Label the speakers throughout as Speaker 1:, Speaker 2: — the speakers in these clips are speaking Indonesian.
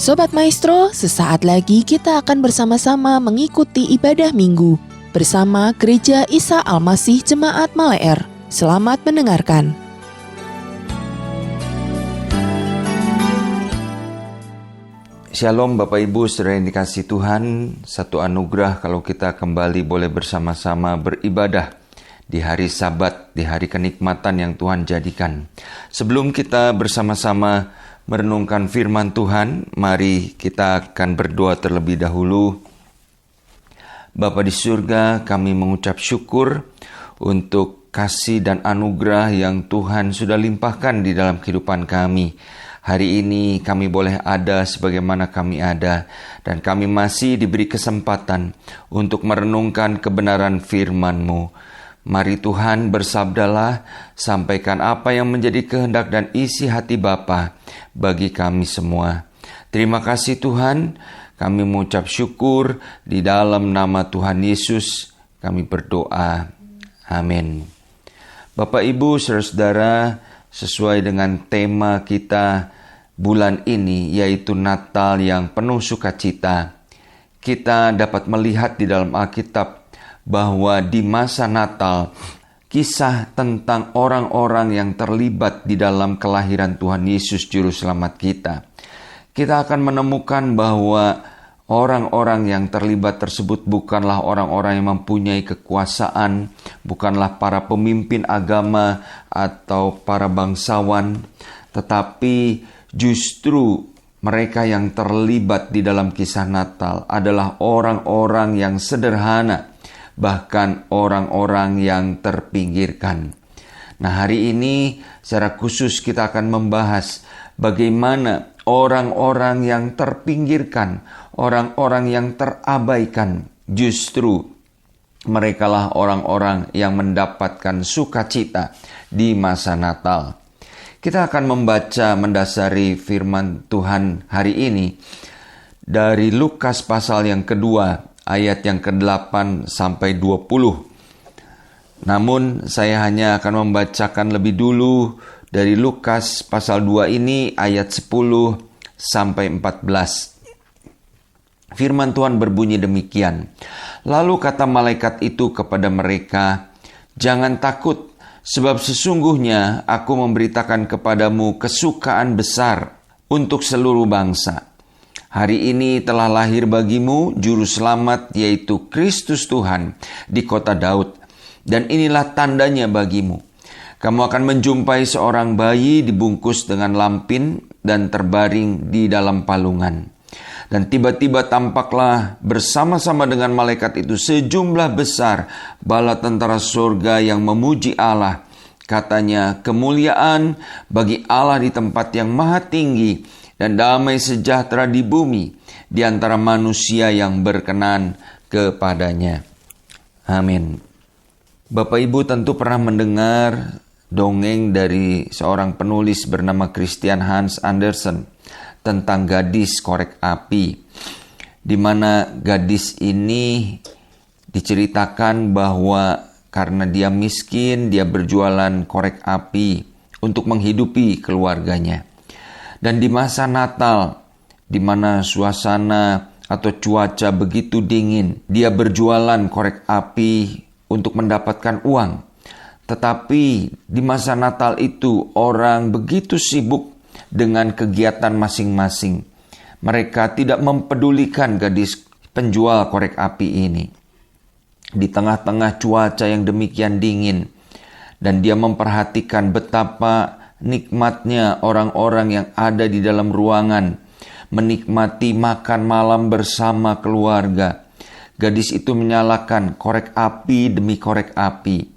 Speaker 1: Sobat Maestro, sesaat lagi kita akan bersama-sama mengikuti ibadah minggu bersama Gereja Isa Al-Masih Jemaat Maleer. Selamat mendengarkan.
Speaker 2: Shalom Bapak Ibu, saudara yang dikasihi Tuhan. Satu anugerah kalau kita kembali boleh bersama-sama beribadah di hari Sabat, di hari kenikmatan yang Tuhan jadikan. Sebelum kita bersama-sama merenungkan firman Tuhan, mari kita akan berdoa terlebih dahulu. Bapa di surga, kami mengucap syukur untuk kasih dan anugerah yang Tuhan sudah limpahkan di dalam kehidupan kami. Hari ini kami boleh ada sebagaimana kami ada, dan kami masih diberi kesempatan untuk merenungkan kebenaran firman-Mu. Mari Tuhan bersabdalah, sampaikan apa yang menjadi kehendak dan isi hati Bapa bagi kami semua. Terima kasih Tuhan, kami mengucap syukur di dalam nama Tuhan Yesus kami berdoa. Amin. Bapak Ibu saudara-saudara, sesuai dengan tema kita bulan ini, yaitu Natal yang penuh sukacita, kita dapat melihat di dalam Alkitab bahwa di masa Natal, kisah tentang orang-orang yang terlibat di dalam kelahiran Tuhan Yesus Juru Selamat kita. Kita akan menemukan bahwa orang-orang yang terlibat tersebut bukanlah orang-orang yang mempunyai kekuasaan, bukanlah para pemimpin agama atau para bangsawan, tetapi justru mereka yang terlibat di dalam kisah Natal adalah orang-orang yang sederhana, bahkan orang-orang yang terpinggirkan. Nah, hari ini secara khusus kita akan membahas bagaimana orang-orang yang terpinggirkan, orang-orang yang terabaikan, justru merekalah orang-orang yang mendapatkan sukacita di masa Natal. Kita akan membaca mendasari firman Tuhan hari ini dari Lukas pasal yang kedua, ayat yang ke-8 sampai 20. Namun saya hanya akan membacakan lebih dulu dari Lukas pasal 2 ini ayat 10 sampai 14. Firman Tuhan berbunyi demikian. Lalu kata malaikat itu kepada mereka, "Jangan takut, sebab sesungguhnya aku memberitakan kepadamu kesukaan besar untuk seluruh bangsa. Hari ini telah lahir bagimu Juru Selamat, yaitu Kristus Tuhan di kota Daud. Dan inilah tandanya bagimu. Kamu akan menjumpai seorang bayi dibungkus dengan lampin dan terbaring di dalam palungan. Dan tiba-tiba tampaklah bersama-sama dengan malaikat itu sejumlah besar bala tentara surga yang memuji Allah. Katanya, kemuliaan bagi Allah di tempat yang maha tinggi, dan damai sejahtera di bumi di antara manusia yang berkenan kepadanya." Amin. Bapak Ibu tentu pernah mendengar dongeng dari seorang penulis bernama Christian Hans Andersen tentang gadis korek api, di mana gadis ini diceritakan bahwa karena dia miskin, dia berjualan korek api untuk menghidupi keluarganya. Dan di masa Natal, di mana suasana atau cuaca begitu dingin, dia berjualan korek api untuk mendapatkan uang. Tetapi di masa Natal itu orang begitu sibuk dengan kegiatan masing-masing. Mereka tidak mempedulikan gadis penjual korek api ini. Di tengah-tengah cuaca yang demikian dingin, dan dia memperhatikan betapa nikmatnya orang-orang yang ada di dalam ruangan, menikmati makan malam bersama keluarga. Gadis itu menyalakan korek api demi korek api.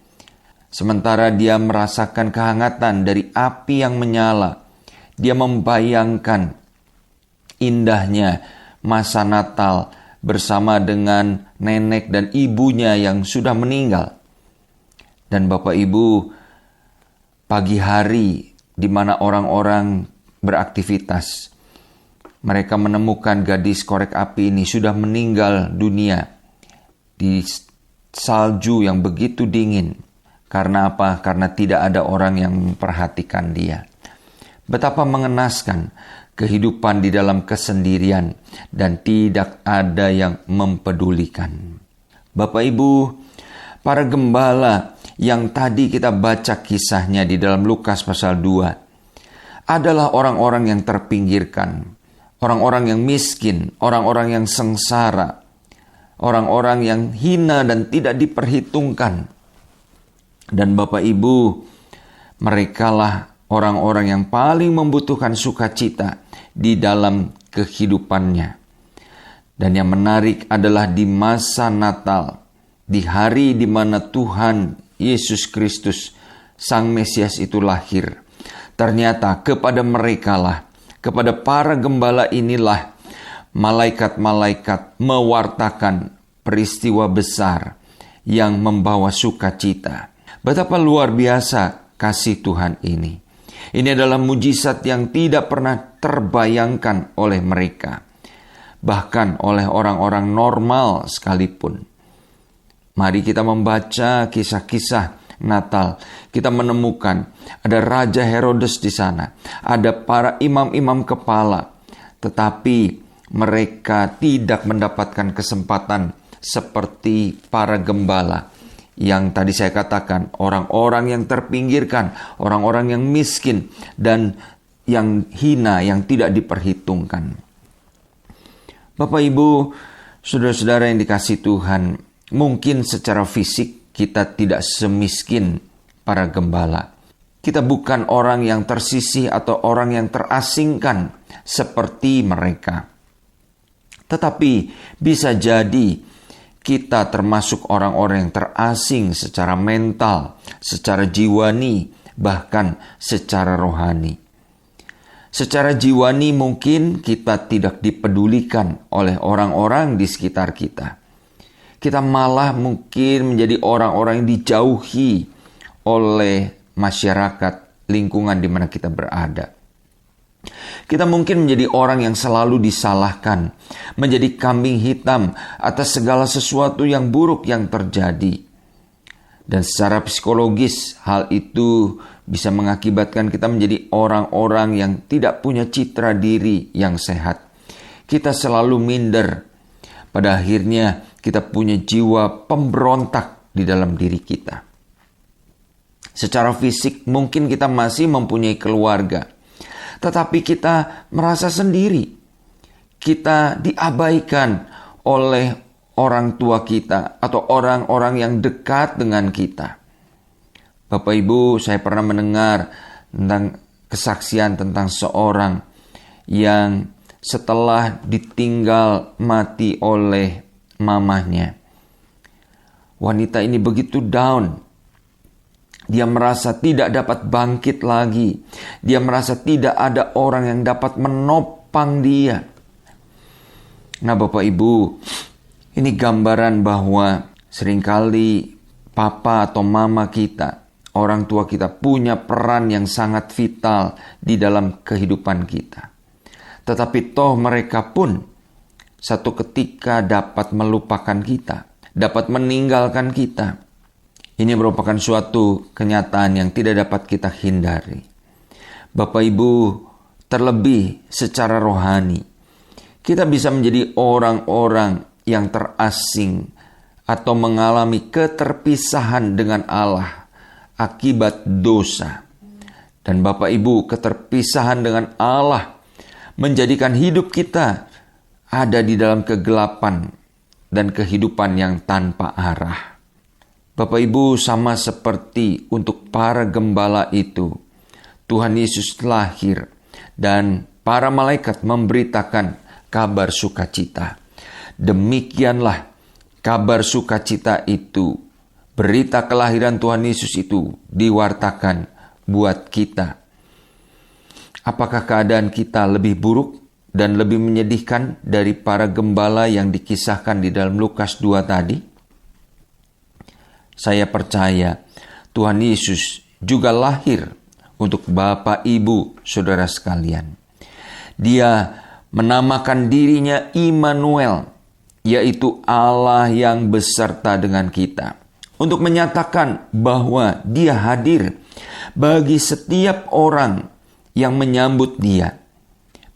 Speaker 2: Sementara dia merasakan kehangatan dari api yang menyala, dia membayangkan indahnya masa Natal bersama dengan nenek dan ibunya yang sudah meninggal. Dan Bapak Ibu, pagi hari di mana orang-orang beraktivitas, mereka menemukan gadis korek api ini sudah meninggal dunia di salju yang begitu dingin. Karena apa? Karena tidak ada orang yang memperhatikan dia. Betapa mengenaskan kehidupan di dalam kesendirian, dan tidak ada yang mempedulikan. Bapak Ibu, para gembala yang tadi kita baca kisahnya di dalam Lukas pasal 2 adalah orang-orang yang terpinggirkan, orang-orang yang miskin, orang-orang yang sengsara, orang-orang yang hina dan tidak diperhitungkan. Dan Bapak Ibu, merekalah orang-orang yang paling membutuhkan sukacita di dalam kehidupannya. Dan yang menarik adalah di masa Natal, di hari di mana Tuhan Yesus Kristus, Sang Mesias itu lahir. Ternyata kepada merekalah, kepada para gembala inilah, malaikat-malaikat mewartakan peristiwa besar yang membawa sukacita. Betapa luar biasa kasih Tuhan ini. Ini adalah mujizat yang tidak pernah terbayangkan oleh mereka, bahkan oleh orang-orang normal sekalipun. Mari kita membaca kisah-kisah Natal. Kita menemukan ada Raja Herodes di sana, ada para imam-imam kepala, tetapi mereka tidak mendapatkan kesempatan seperti para gembala yang tadi saya katakan, orang-orang yang terpinggirkan, orang-orang yang miskin dan yang hina, yang tidak diperhitungkan. Bapak Ibu, saudara-saudara yang dikasihi Tuhan, mungkin secara fisik kita tidak semiskin para gembala. Kita bukan orang yang tersisih atau orang yang terasingkan seperti mereka. Tetapi bisa jadi kita termasuk orang-orang yang terasing secara mental, secara jiwani, bahkan secara rohani. Secara jiwani mungkin kita tidak dipedulikan oleh orang-orang di sekitar kita. Kita malah mungkin menjadi orang-orang yang dijauhi oleh masyarakat lingkungan di mana kita berada. Kita mungkin menjadi orang yang selalu disalahkan, menjadi kambing hitam atas segala sesuatu yang buruk yang terjadi. Dan secara psikologis, hal itu bisa mengakibatkan kita menjadi orang-orang yang tidak punya citra diri yang sehat. Kita selalu minder. Pada akhirnya kita punya jiwa pemberontak di dalam diri kita. Secara fisik mungkin kita masih mempunyai keluarga, tetapi kita merasa sendiri. Kita diabaikan oleh orang tua kita atau orang-orang yang dekat dengan kita. Bapak Ibu, saya pernah mendengar tentang kesaksian tentang seorang yang setelah ditinggal mati oleh mamahnya, wanita ini begitu down. Dia merasa tidak dapat bangkit lagi. Dia merasa tidak ada orang yang dapat menopang dia. Nah Bapak Ibu, ini gambaran bahwa seringkali papa atau mama kita, orang tua kita punya peran yang sangat vital di dalam kehidupan kita. Tetapi toh mereka pun satu ketika dapat melupakan kita, dapat meninggalkan kita. Ini merupakan suatu kenyataan yang tidak dapat kita hindari. Bapak Ibu, terlebih secara rohani, kita bisa menjadi orang-orang yang terasing atau mengalami keterpisahan dengan Allah akibat dosa. Dan Bapak Ibu, keterpisahan dengan Allah menjadikan hidup kita ada di dalam kegelapan dan kehidupan yang tanpa arah. Bapak Ibu, sama seperti untuk para gembala itu, Tuhan Yesus lahir dan para malaikat memberitakan kabar sukacita. Demikianlah kabar sukacita itu, berita kelahiran Tuhan Yesus itu diwartakan buat kita. Apakah keadaan kita lebih buruk dan lebih menyedihkan dari para gembala yang dikisahkan di dalam Lukas 2 tadi? Saya percaya Tuhan Yesus juga lahir untuk Bapak, Ibu, Saudara sekalian. Dia menamakan dirinya Immanuel, yaitu Allah yang beserta dengan kita. Untuk menyatakan bahwa Dia hadir bagi setiap orang yang menyambut Dia.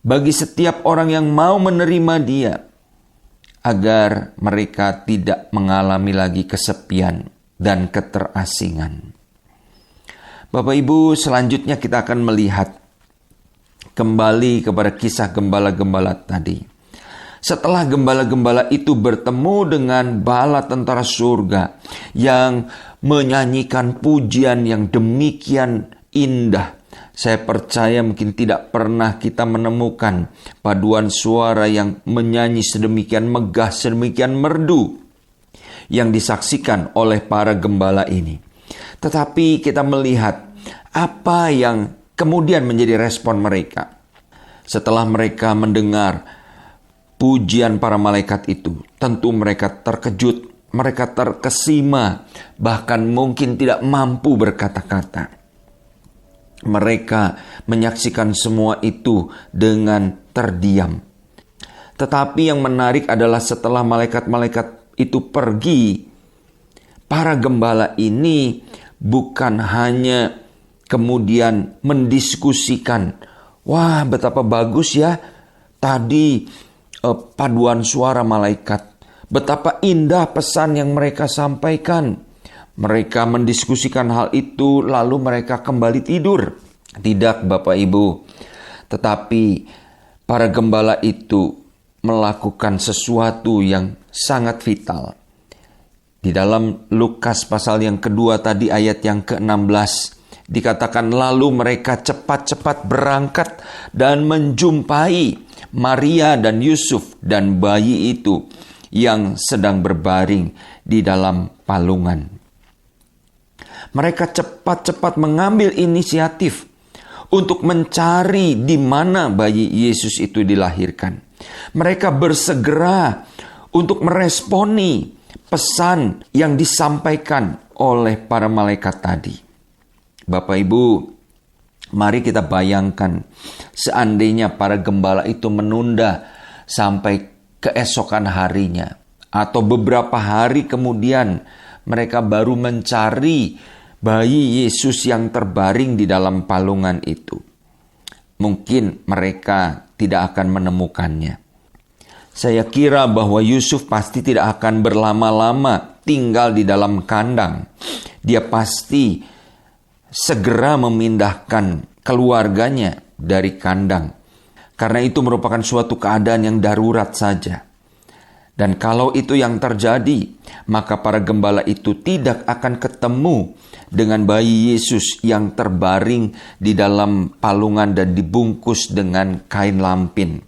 Speaker 2: bagi setiap orang yang mau menerima Dia, agar mereka tidak mengalami lagi kesepian dan keterasingan. Bapak Ibu, selanjutnya kita akan melihat kembali kepada kisah gembala-gembala tadi. Setelah gembala-gembala itu bertemu dengan bala tentara surga yang menyanyikan pujian yang demikian indah, saya percaya mungkin tidak pernah kita menemukan paduan suara yang menyanyi sedemikian megah, sedemikian merdu yang disaksikan oleh para gembala ini. Tetapi kita melihat apa yang kemudian menjadi respon mereka. Setelah mereka mendengar pujian para malaikat itu, tentu mereka terkejut, mereka terkesima, bahkan mungkin tidak mampu berkata-kata. Mereka menyaksikan semua itu dengan terdiam. Tetapi yang menarik adalah setelah malaikat-malaikat itu pergi, para gembala ini bukan hanya kemudian mendiskusikan, wah betapa bagus ya tadi paduan suara malaikat, betapa indah pesan yang mereka sampaikan. Mereka mendiskusikan hal itu lalu mereka kembali tidur. Tidak, Bapak Ibu. Tetapi para gembala itu melakukan sesuatu yang sangat vital. Di dalam Lukas pasal yang kedua tadi ayat yang ke-16 dikatakan, lalu mereka cepat-cepat berangkat dan menjumpai Maria dan Yusuf dan bayi itu yang sedang berbaring di dalam palungan. Mereka cepat-cepat mengambil inisiatif untuk mencari di mana bayi Yesus itu dilahirkan. Mereka bersegera untuk meresponi pesan yang disampaikan oleh para malaikat tadi. Bapak Ibu, mari kita bayangkan seandainya para gembala itu menunda sampai keesokan harinya atau beberapa hari kemudian mereka baru mencari bayi Yesus yang terbaring di dalam palungan itu. Mungkin mereka tidak akan menemukannya. Saya kira bahwa Yusuf pasti tidak akan berlama-lama tinggal di dalam kandang. Dia pasti segera memindahkan keluarganya dari kandang. Karena itu merupakan suatu keadaan yang darurat saja. Dan kalau itu yang terjadi, maka para gembala itu tidak akan ketemu dengan bayi Yesus yang terbaring di dalam palungan dan dibungkus dengan kain lampin.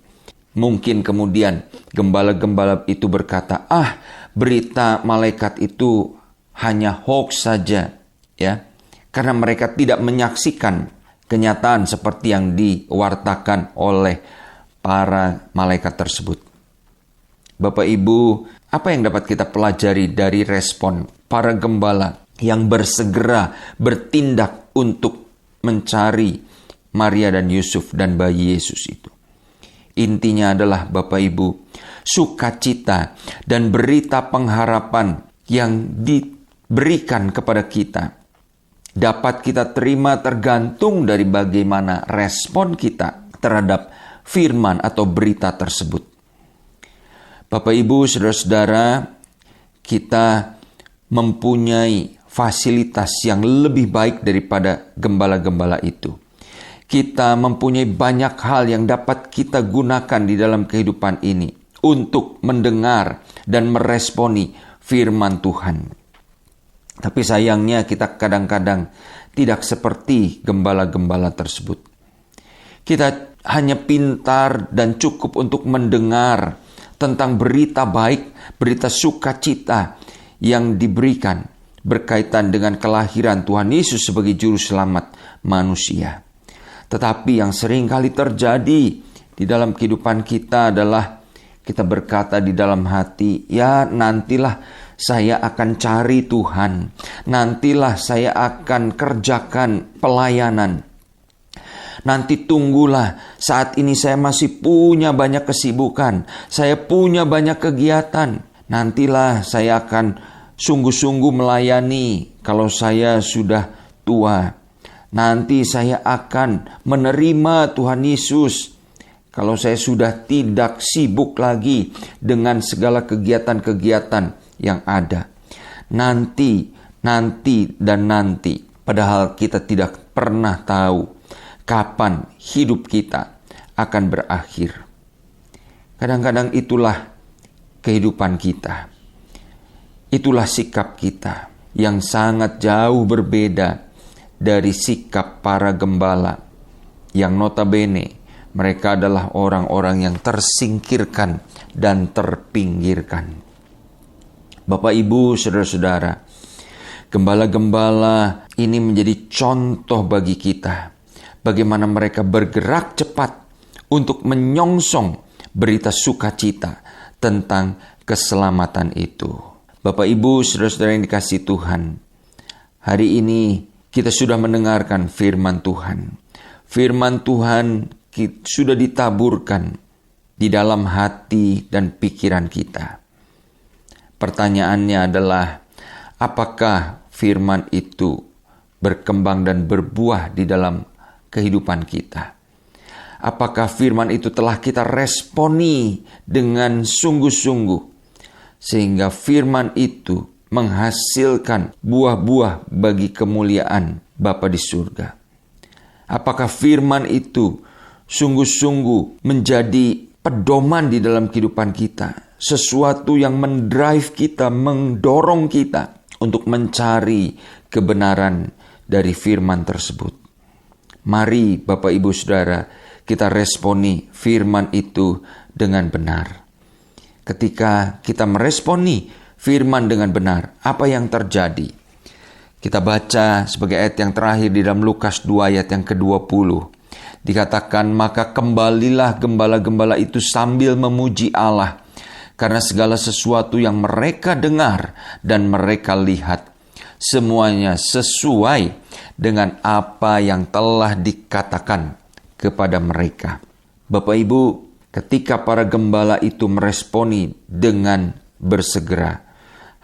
Speaker 2: Mungkin kemudian gembala-gembala itu berkata, berita malaikat itu hanya hoax saja, ya, karena mereka tidak menyaksikan kenyataan seperti yang diwartakan oleh para malaikat tersebut. Bapak Ibu, apa yang dapat kita pelajari dari respon para gembala yang bersegera bertindak untuk mencari Maria dan Yusuf dan bayi Yesus itu? Intinya adalah Bapak Ibu, sukacita dan berita pengharapan yang diberikan kepada kita dapat kita terima tergantung dari bagaimana respon kita terhadap firman atau berita tersebut. Bapak Ibu, saudara-saudara, kita mempunyai fasilitas yang lebih baik daripada gembala-gembala itu. Kita mempunyai banyak hal yang dapat kita gunakan di dalam kehidupan ini untuk mendengar dan meresponi firman Tuhan. Tapi sayangnya kita kadang-kadang tidak seperti gembala-gembala tersebut. Kita hanya pintar dan cukup untuk mendengar tentang berita baik, berita sukacita yang diberikan berkaitan dengan kelahiran Tuhan Yesus sebagai juru selamat manusia. Tetapi yang sering kali terjadi di dalam kehidupan kita adalah kita berkata di dalam hati, ya nantilah saya akan cari Tuhan, nantilah saya akan kerjakan pelayanan. Nanti tunggulah, saat ini saya masih punya banyak kesibukan, saya punya banyak kegiatan. Nantilah saya akan sungguh-sungguh melayani kalau saya sudah tua. Nanti saya akan menerima Tuhan Yesus kalau saya sudah tidak sibuk lagi dengan segala kegiatan-kegiatan yang ada. Nanti. Padahal kita tidak pernah tahu kapan hidup kita akan berakhir. Kadang-kadang itulah kehidupan kita. Itulah sikap kita yang sangat jauh berbeda dari sikap para gembala yang notabene mereka adalah orang-orang yang tersingkirkan dan terpinggirkan. Bapak, Ibu, saudara-saudara, gembala-gembala ini menjadi contoh bagi kita. Bagaimana mereka bergerak cepat untuk menyongsong berita sukacita tentang keselamatan itu. Bapak, Ibu, saudara-saudara yang dikasihi Tuhan, hari ini kita sudah mendengarkan firman Tuhan. Firman Tuhan sudah ditaburkan di dalam hati dan pikiran kita. Pertanyaannya adalah, apakah firman itu berkembang dan berbuah di dalam kehidupan kita? Apakah firman itu telah kita responi dengan sungguh-sungguh, sehingga firman itu menghasilkan buah-buah bagi kemuliaan Bapa di surga? Apakah firman itu sungguh-sungguh menjadi pedoman di dalam kehidupan kita, sesuatu yang mendrive kita, mendorong kita untuk mencari kebenaran dari firman tersebut? Mari Bapak, Ibu, Saudara, kita responi firman itu dengan benar. Ketika kita meresponi firman dengan benar, apa yang terjadi? Kita baca sebagai ayat yang terakhir di dalam Lukas 2 ayat yang ke-20. Dikatakan, maka kembalilah gembala-gembala itu sambil memuji Allah, karena segala sesuatu yang mereka dengar dan mereka lihat, semuanya sesuai dengan apa yang telah dikatakan kepada mereka. Bapak, Ibu, ketika para gembala itu meresponi dengan bersegera,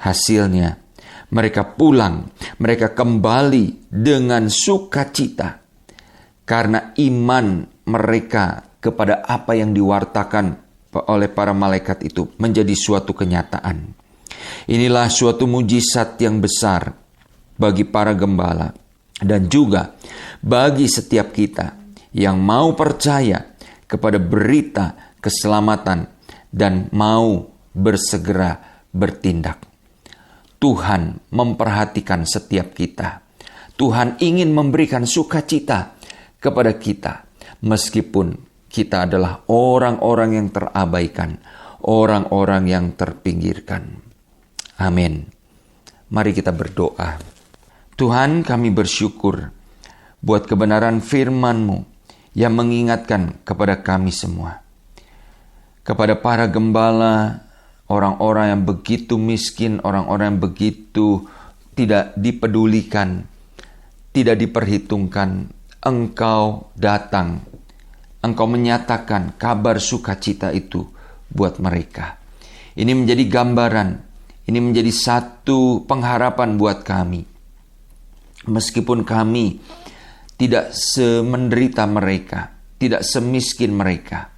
Speaker 2: hasilnya mereka pulang, mereka kembali dengan sukacita, karena iman mereka kepada apa yang diwartakan oleh para malaikat itu menjadi suatu kenyataan. Inilah suatu mujizat yang besar bagi para gembala dan juga bagi setiap kita yang mau percaya kepada berita keselamatan dan mau bersegera bertindak. Tuhan memperhatikan setiap kita. Tuhan ingin memberikan sukacita kepada kita, meskipun kita adalah orang-orang yang terabaikan, orang-orang yang terpinggirkan. Amin. Mari kita berdoa. Tuhan, kami bersyukur buat kebenaran firman-Mu yang mengingatkan kepada kami semua. Kepada para gembala, orang-orang yang begitu miskin, orang-orang yang begitu tidak dipedulikan, tidak diperhitungkan, Engkau datang, Engkau menyatakan kabar sukacita itu buat mereka. Ini menjadi gambaran, ini menjadi satu pengharapan buat kami. Meskipun kami tidak semenderita mereka, tidak semiskin mereka,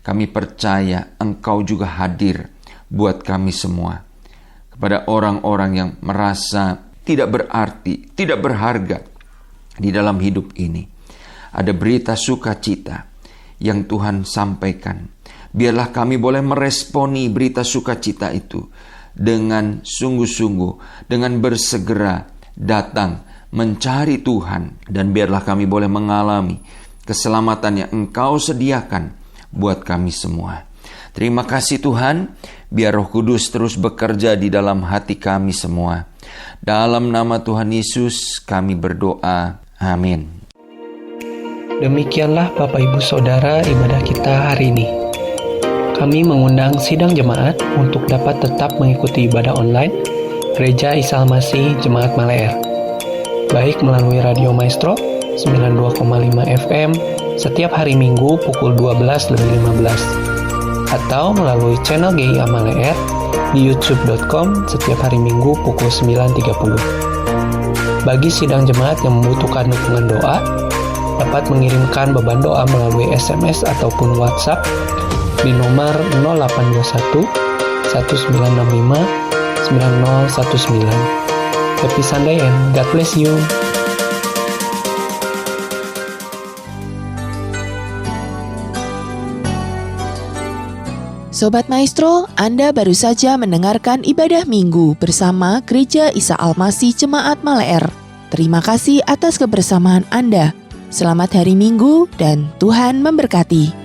Speaker 2: kami percaya Engkau juga hadir buat kami semua. Kepada orang-orang yang merasa tidak berarti, tidak berharga di dalam hidup ini, ada berita sukacita yang Tuhan sampaikan. Biarlah kami boleh meresponi berita sukacita itu dengan sungguh-sungguh, dengan bersegera datang mencari Tuhan, dan biarlah kami boleh mengalami keselamatan yang Engkau sediakan buat kami semua. Terima kasih Tuhan, biar Roh Kudus terus bekerja di dalam hati kami semua. Dalam nama Tuhan Yesus kami berdoa. Amin.
Speaker 3: Demikianlah Bapak Ibu Saudara ibadah kita hari ini. Kami mengundang sidang jemaat untuk dapat tetap mengikuti ibadah online Gereja Isa Almasih Jemaat Maleer, baik melalui Radio Maestro 92,5 FM setiap hari Minggu pukul 12:15 atau melalui channel GIA Maleer di youtube.com setiap hari Minggu pukul 9.30. Bagi sidang jemaat yang membutuhkan dukungan doa, dapat mengirimkan beban doa melalui SMS ataupun WhatsApp di nomor 0821 1965 9019. Happy Sunday and God bless you.
Speaker 1: Sobat Maestro, Anda baru saja mendengarkan ibadah minggu bersama Gereja Isa Almasih Jemaat Maleer. Terima kasih atas kebersamaan Anda. Selamat hari Minggu dan Tuhan memberkati.